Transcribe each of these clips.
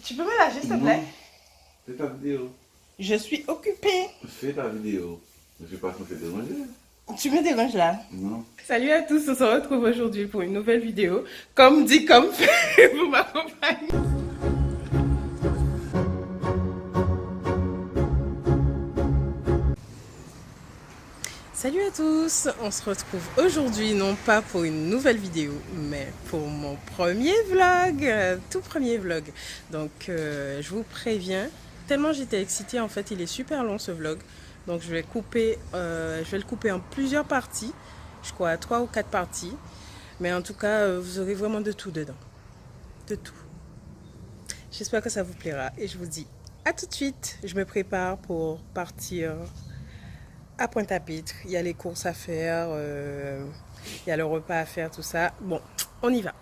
Tu peux me lâcher, s'il te plaît? Fais ta vidéo. Je suis occupée. Fais ta vidéo. Je vais pas te faire déranger. Tu me déranges là? Non. Salut à tous, on se retrouve aujourd'hui pour une nouvelle vidéo. Comme dit, comme fait, vous m'accompagnez. Salut à tous, on se retrouve aujourd'hui non pas pour une nouvelle vidéo, mais pour mon premier vlog, tout premier vlog. Donc je vous préviens, tellement j'étais excitée, en fait il est super long ce vlog. Donc je vais le couper en plusieurs parties, je crois 3 ou 4 parties. Mais en tout cas, vous aurez vraiment de tout dedans, de tout. J'espère que ça vous plaira et je vous dis à tout de suite. Je me prépare pour partir à Pointe-à-Pitre. Il y a les courses à faire, il y a le repas à faire, tout ça. Bon, on y va.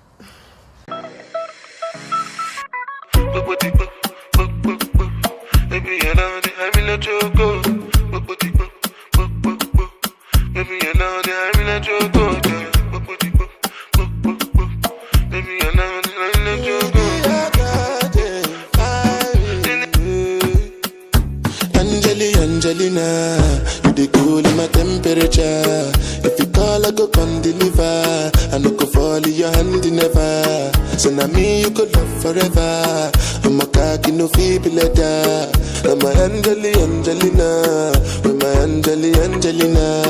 Angelina, you the cool in my temperature. If you call, I go come deliver. I no go fall in your hand never. So now me you could love forever. I'm a cocky no feeble letter. I'm a Angelina, I'm a Angelina.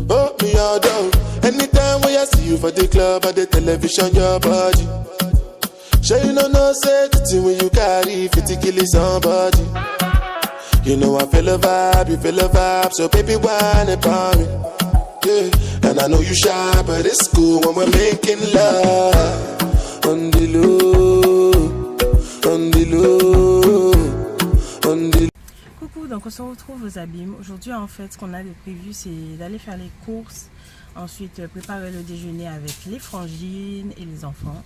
Oh me all down. Anytime when I see you for the club or the television, your body. Sure you know say the thing when you carry 50 kill somebody. You know I feel a vibe, you feel a vibe, so baby whine about me. Yeah, and I know you shy, but it's cool when we're making love. On the low, on the low, on the low. Coucou, donc on se retrouve aux Abîmes. Aujourd'hui en fait ce qu'on avait prévu c'est d'aller faire les courses, ensuite préparer le déjeuner avec les frangines et les enfants.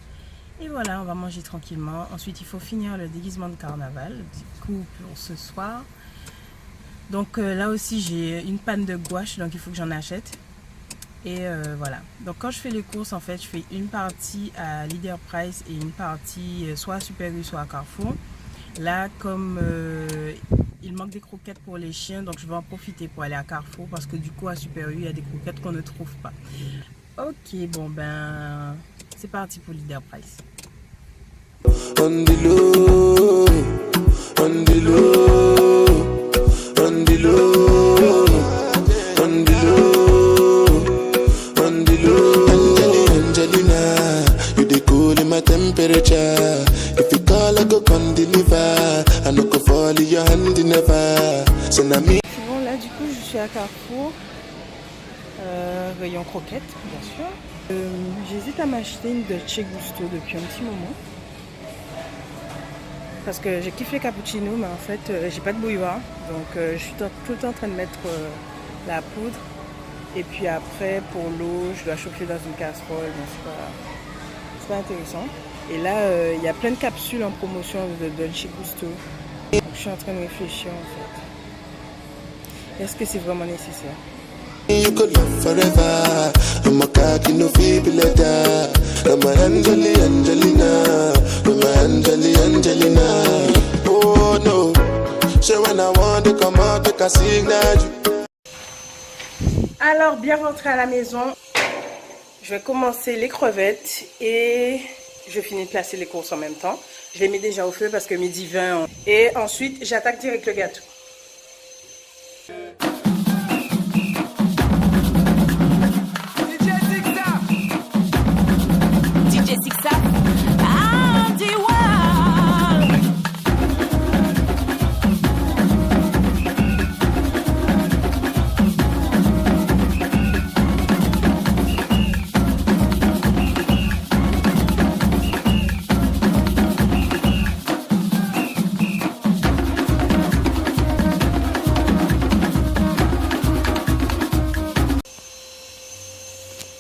Et voilà, on va manger tranquillement. Ensuite il faut finir le déguisement de carnaval, du coup pour ce soir. Donc là aussi j'ai une panne de gouache, donc il faut que j'en achète. Et voilà, donc quand je fais les courses en fait je fais une partie à Leader Price et une partie soit à Super U soit à Carrefour. Là comme il manque des croquettes pour les chiens, donc je vais en profiter pour aller à Carrefour parce que du coup à Super U il y a des croquettes qu'on ne trouve pas. Ok, bon ben c'est parti pour Leader Price. On the low, on the low, on the low, on the low, on the low. Angelina, you the cool in my temperature. If you call, I go come deliver. I no go fall in your hand never. So now me. Bon là du coup je suis à Carrefour, rayon croquettes bien sûr. J'hésite à m'acheter une Dolce Gusto depuis un petit moment. Parce que j'ai kiffé cappuccino, mais en fait j'ai pas de bouilloire. Donc je suis tout le temps en train de mettre la poudre. Et puis après pour l'eau, je dois chauffer dans une casserole, mais c'est pas intéressant. Et là il y a plein de capsules en promotion de Dolce Gusto. Donc je suis en train de réfléchir en fait. Est-ce que c'est vraiment nécessaire? You could love forever. I'm a cocky no feeble letter. I'm a Angelina, I'm a Angelina. Oh no, so when I want to come out, make a signal. Alors bien rentré à la maison, je vais commencer les crevettes et je finis de placer les courses en même temps. Je les mets déjà au feu parce que midi 20. Et ensuite j'attaque direct le gâteau.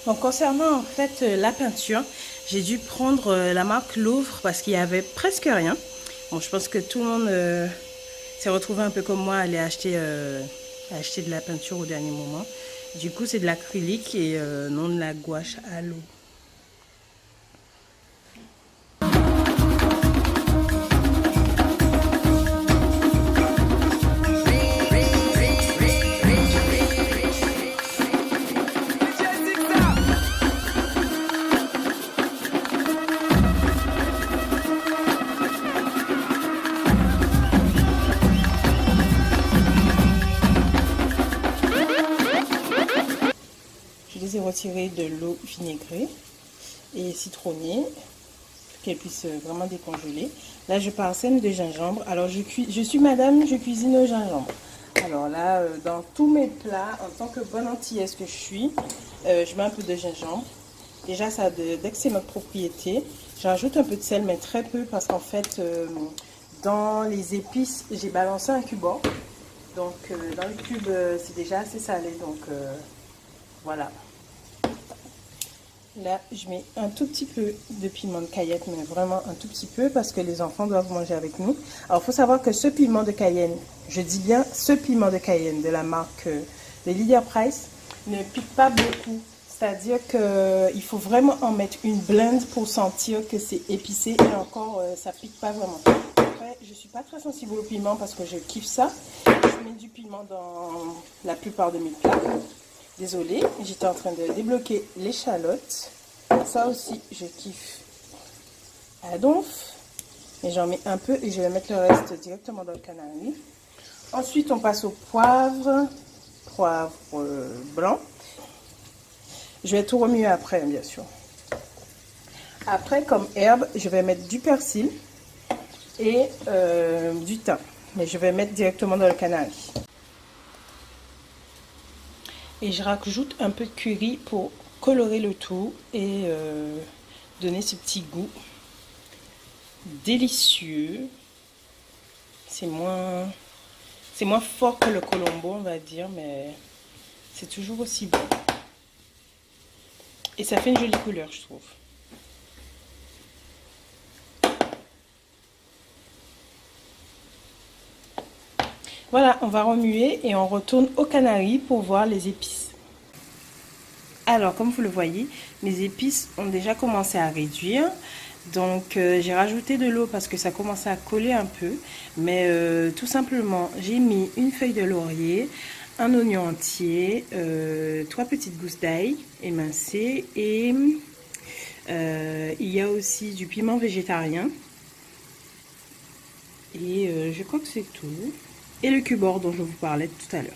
Donc concernant en fait la peinture, j'ai dû prendre la marque Louvre parce qu'il y avait presque rien. Bon, je pense que tout le monde s'est retrouvé un peu comme moi à aller acheter de la peinture au dernier moment. Du coup, c'est de l'acrylique et non de la gouache à l'eau. retirer de l'eau vinaigrée et citronnée pour qu'elle puisse vraiment décongeler. Là, je parsème de gingembre. Alors, je suis madame, je cuisine au gingembre. Alors là, dans tous mes plats, en tant que bonne antillaise que je suis, je mets un peu de gingembre. Déjà, ça, dès que c'est notre propriété, j'ajoute un peu de sel, mais très peu, parce qu'en fait, dans les épices, j'ai balancé un cubord. Donc, dans le cube, c'est déjà assez salé, donc voilà. Là, je mets un tout petit peu de piment de Cayenne, mais vraiment un tout petit peu, parce que les enfants doivent manger avec nous. Alors, il faut savoir que ce piment de Cayenne, je dis bien ce piment de Cayenne de la marque de Leader Price, ne pique pas beaucoup. C'est-à-dire qu'il faut vraiment en mettre une blende pour sentir que c'est épicé, et encore, ça pique pas vraiment. Après, je ne suis pas très sensible au piment parce que je kiffe ça. Je mets du piment dans la plupart de mes plats. Désolée, j'étais en train de débloquer l'échalote. Ça aussi, je kiffe à donf. Et j'en mets un peu et je vais mettre le reste directement dans le canari. Ensuite, on passe au poivre blanc. Je vais tout remuer après, bien sûr. Après, comme herbe, je vais mettre du persil et du thym. Mais je vais mettre directement dans le canari. Et je rajoute un peu de curry pour colorer le tout et donner ce petit goût délicieux. C'est moins fort que le colombo, on va dire, mais c'est toujours aussi bon. Et ça fait une jolie couleur, je trouve. Voilà, on va remuer et on retourne au canari pour voir les épices. Alors, comme vous le voyez, mes épices ont déjà commencé à réduire. Donc, j'ai rajouté de l'eau parce que ça commençait à coller un peu. Mais tout simplement, j'ai mis une feuille de laurier, un oignon entier, 3 petites gousses d'ail émincées et il y a aussi du piment végétarien. Et je crois que c'est tout. Et le cubord dont je vous parlais tout à l'heure.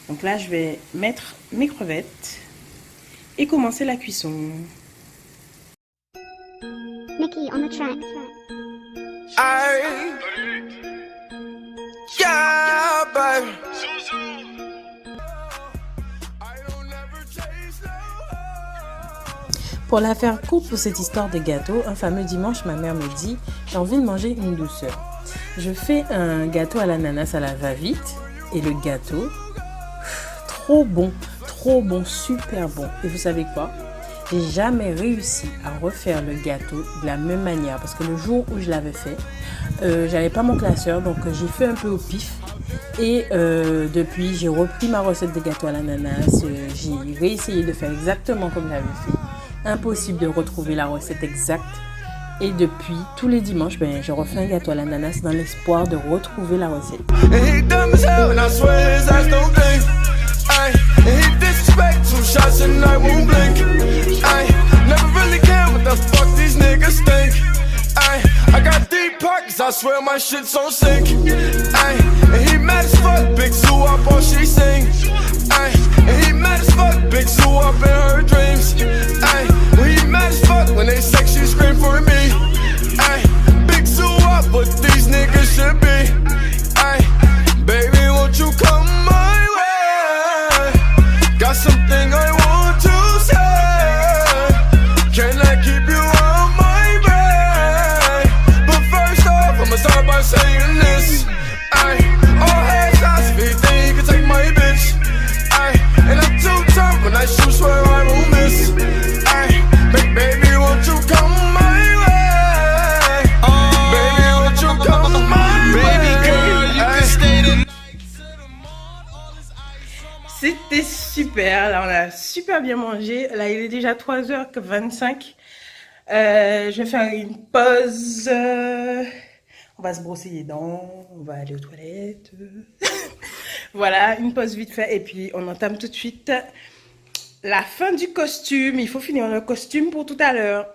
Donc là, je vais mettre mes crevettes et commencer la cuisson. Mickey on the track. Yeah, baby. Pour la faire courte pour cette histoire de gâteau, un fameux dimanche, ma mère me dit « J'ai envie de manger une douceur ». Je fais un gâteau à l'ananas à la va-vite et le gâteau, trop bon, super bon. Et vous savez quoi? J'ai jamais réussi à refaire le gâteau de la même manière parce que le jour où je l'avais fait, j'avais pas mon classeur, donc j'ai fait un peu au pif. Et depuis, j'ai repris ma recette de gâteau à l'ananas, j'ai réessayé de faire exactement comme j'avais fait. Impossible de retrouver la recette exacte. Et depuis, tous les dimanches, je refais un gâteau à l'ananas dans l'espoir de retrouver la recette. I got deep pockets, I swear my shit's on sync. And he mad as fuck, big zoo up all she sing. And he mad as fuck, big zoo up in her dreams. He mad as fuck when they sexy scream for me. Big zoo up, but these niggas should be. Baby, won't you come my way? Got something I want to say. Can I keep you on my brain? But first off, I'ma start by saying this. All hands shots, if you think you can take my bitch. And I'm too tough when I shoot, swear I won't miss. Baby, won't you come my way? Baby, won't you come my way? Baby girl, you can stay the night. C'était super, là on a super bien mangé. Là il est déjà 3h25. Je vais faire une pause. On va se brosser les dents, on va aller aux toilettes. Voilà, une pause vite fait et puis on entame tout de suite la fin du costume. Il faut finir le costume pour tout à l'heure.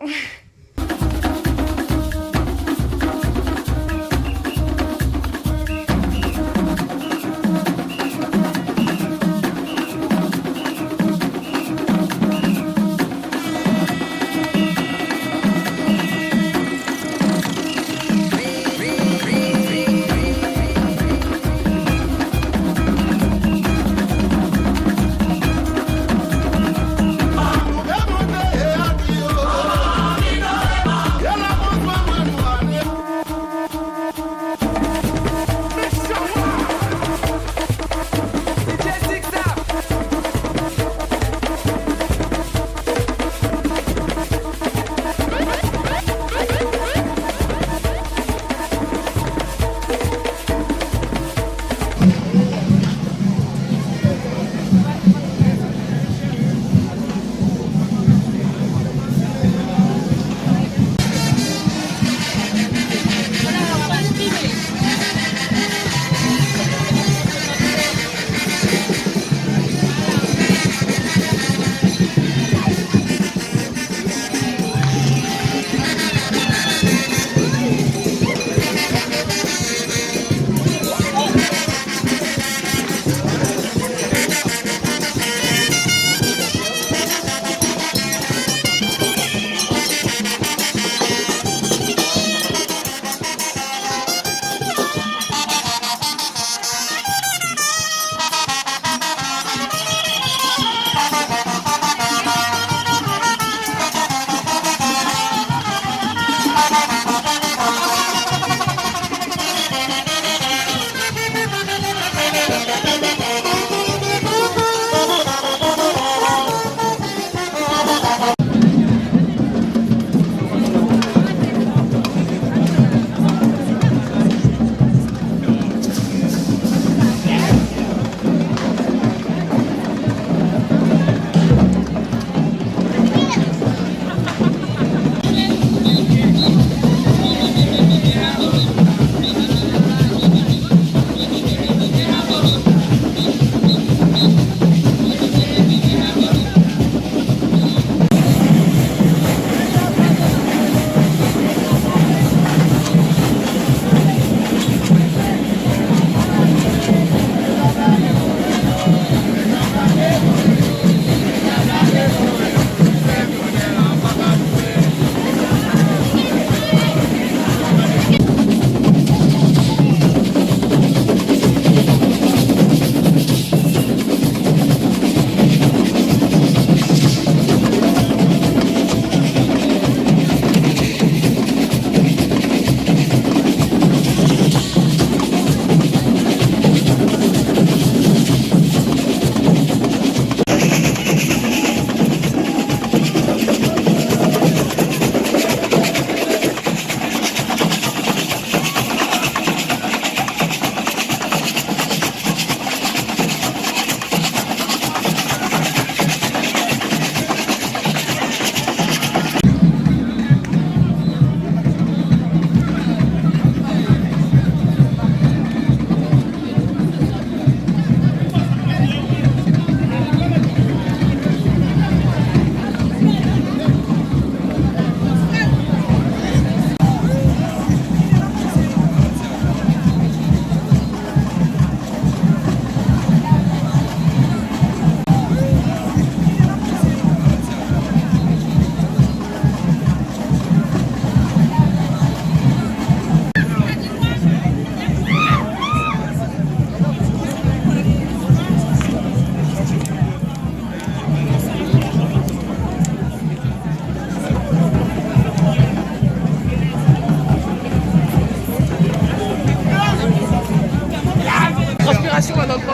c'est quoi notre...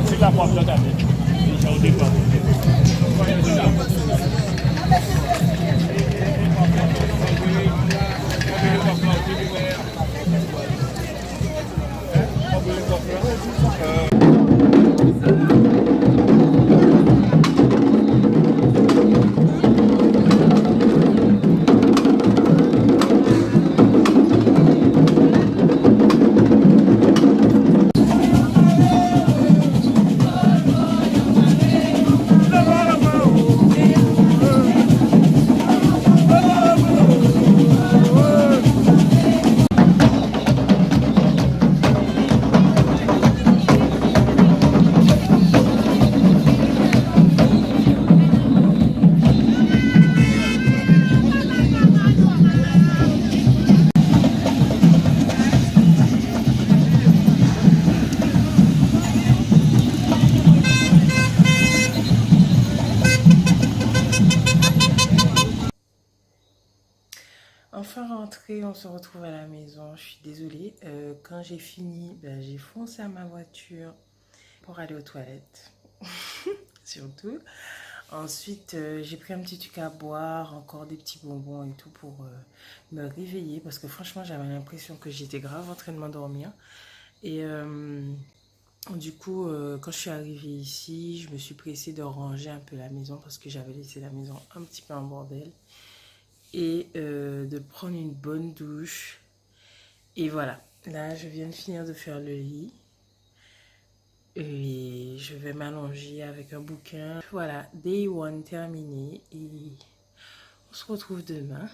C'est la propre de l'année. Déjà au départ. Enfin rentré, on se retrouve à la maison. Je suis désolée. Quand j'ai fini, j'ai foncé à ma voiture pour aller aux toilettes. Surtout. Ensuite, j'ai pris un petit truc à boire, encore des petits bonbons et tout pour me réveiller. Parce que franchement, j'avais l'impression que j'étais grave en train de m'endormir. Et du coup, quand je suis arrivée ici, je me suis pressée de ranger un peu la maison parce que j'avais laissé la maison un petit peu en bordel. Et de prendre une bonne douche. Et voilà, là je viens de finir de faire le lit. Et je vais m'allonger avec un bouquin. Voilà, day one terminé. Et on se retrouve demain.